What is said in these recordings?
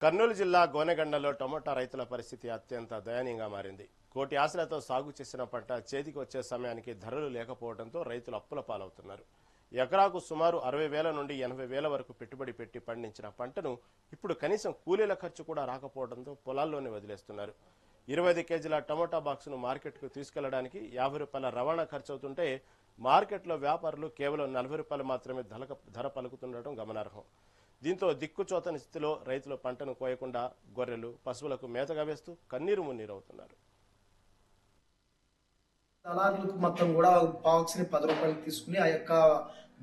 కర్నూలు జిల్లా గోనెగండలో టమోటా రైతుల పరిస్థితి అత్యంత దయనీయంగా మారింది. కోటి ఆశలతో సాగు చేసిన పంట చేతికి వచ్చే సమయానికి ధరలు లేకపోవడంతో రైతులు అప్పుల పాలవుతున్నారు. ఎకరాకు సుమారు 60,000 నుండి 80,000 వరకు పెట్టుబడి పెట్టి పండించిన పంటను ఇప్పుడు కనీసం కూలీల ఖర్చు కూడా రాకపోవడంతో పొలాల్లోనే వదిలేస్తున్నారు. 25 కేజీల టమోటా బాక్సును మార్కెట్కు తీసుకెళ్లడానికి 50 రూపాయల రవాణా ఖర్చు అవుతుంటే మార్కెట్లో వ్యాపారులు కేవలం 40 రూపాయలు మాత్రమే ధర పలుకుతుండటం గమనార్హం. దీంతో దిక్కుచోతని స్థితిలో రైతులు పంటను కోయకుండా గొర్రెలు, పశువులకు మేతగా వేస్తూ కన్నీరు మున్నీరవుతున్నారు. దళారులకు మొత్తం కూడా బాక్స్ని 10 రూపాయలకి తీసుకుని ఆ యొక్క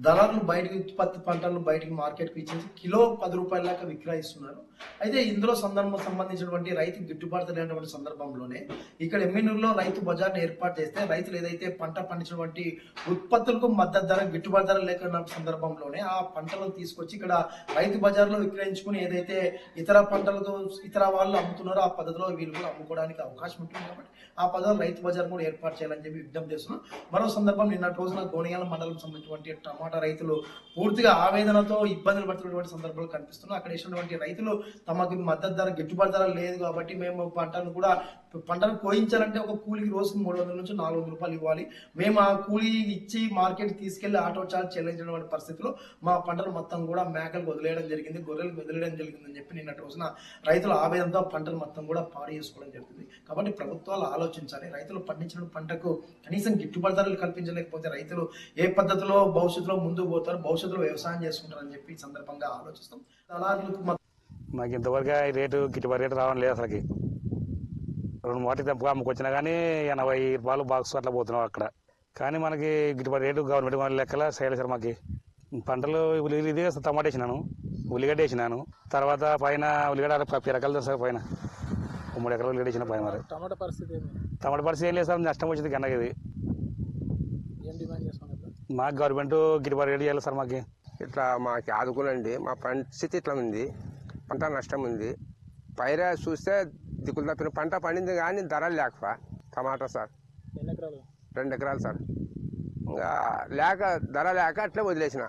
దళారులు బయటకి ఉత్పత్తి పంటలను బయటికి మార్కెట్కి ఇచ్చేసి కిలో 10 రూపాయల దాకా విక్రయిస్తున్నారు. అయితే ఇందులో సంబంధించినటువంటి రైతు గిట్టుబాటు లేనటువంటి సందర్భంలోనే ఇక్కడ ఎమ్మినూరులో రైతు బజార్ని ఏర్పాటు చేస్తే రైతులు ఏదైతే పంట పండించినటువంటి ఉత్పత్తులకు మద్దతు ధర, గిట్టుబాటు ధర లేకున్న సందర్భంలోనే ఆ పంటలను తీసుకొచ్చి ఇక్కడ రైతు బజార్లో విక్రయించుకుని ఏదైతే ఇతర పంటలకు ఇతర వాళ్ళు అమ్ముతున్నారో ఆ పద్ధతిలో వీళ్ళు కూడా అమ్ముకోవడానికి అవకాశం ఉంటుంది. కాబట్టి ఆ పద్ధతిలో రైతు బజార్ కూడా ఏర్పాటు చేయాలని చెప్పి విజ్ఞప్తి చేస్తున్నాం. మరో సందర్భం నిన్నటి రోజున గోనియాల మండలం సంబంధించినటువంటి టమాటా రైతులు పూర్తిగా ఆవేదనతో ఇబ్బందులు పడుతున్నటువంటి సందర్భాలు కనిపిస్తున్నాయి. అక్కడ వేసినటువంటి రైతులు తమకు మద్దతు ధర, గిట్టుబాటు ధర లేదు కాబట్టి మేము పంటను కోయించాలంటే ఒక కూలికి రోజుకు 300 నుంచి 400 రూపాయలు ఇవ్వాలి. మేము ఆ కూలీ ఇచ్చి మార్కెట్ తీసుకెళ్లి ఆటో చార్జ్ చెల్లించినటువంటి పరిస్థితిలో మా పంటను మొత్తం కూడా మేకలకు వదిలేయడం జరిగింది, గొర్రెలకు వదిలేయడం జరిగిందని చెప్పి నిన్నటి రోజున రైతుల ఆవేదనతో పంటను మొత్తం కూడా పాడు చేసుకోవడం జరుగుతుంది. కాబట్టి ప్రభుత్వాలు ఆలోచించాలి. రైతులు పండించిన పంటకు కనీసం గిట్టుబాటు ధరలు కల్పించలేకపోతే రైతులు ఏ పద్ధతిలో భవిష్యత్తులో ముందుకు పోతారు, భవిష్యత్తులో వ్యవసాయం చేసుకుంటారని చెప్పి ఈ సందర్భంగా ఆలోచిస్తాం. దళారులకు మాకు ఇంతవరకు రేటు గిట్టుబాటు రేటు రావడం లేదు. అసలుకి 2 మూటలు తప్పుగా అమ్ముకొచ్చినా కానీ 80 రూపాయలు బాక్స్ అట్లా పోతున్నాం అక్కడ. కానీ మనకి గిట్టుబాటు రేటు గవర్నమెంట్ లెక్కల చేయలేదు సార్. మాకు పంటలు ఇది టమాటా వేసినాను, ఉల్లిగడ్డ వేసినాను, తర్వాత పైన ఉల్లిగడ్డ 10 రకాలు సార్. పైన 3 ఎకరాలు ఉల్లిగడ్డ వేసిన పైన. మరి టమాటా పరిస్థితి ఏం లేదు సార్, నష్టం వచ్చింది కన్నా. ఇది మాకు గవర్నమెంట్ గిట్టుబాటు రేటు చేయాలి సార్. మాకు ఇట్లా మాకు ఆదుకోనండి. మా పరిస్థితి ఇట్లా ఉంది, పంట నష్టం ఉంది. పైరా చూస్తే దిక్కులు తప్పిన పంట పండింది కానీ ధరలు లేక టమాటా సార్ 2 ఎకరాలు సార్. ఇంకా ధర లేక అట్లే వదిలేసిన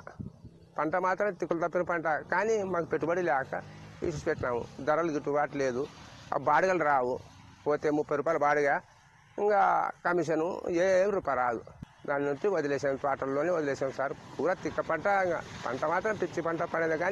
పంట మాత్రం దిక్కులు తప్పిన పంట. కానీ మాకు పెట్టుబడి లేక తీసి పెట్టినాము. ధరలు గిట్టుబాటు లేదు, ఆ బాడిగలు రావు. పోతే 30 రూపాయలు బాడిగా, ఇంకా కమిషను రూపాయి రాదు. దాని నుంచి వదిలేసాం, తోటల్లోనే వదిలేసాం సార్. పూరా తిక్క పంట, పంట మాత్రం పిచ్చి పంట పడేది కానీ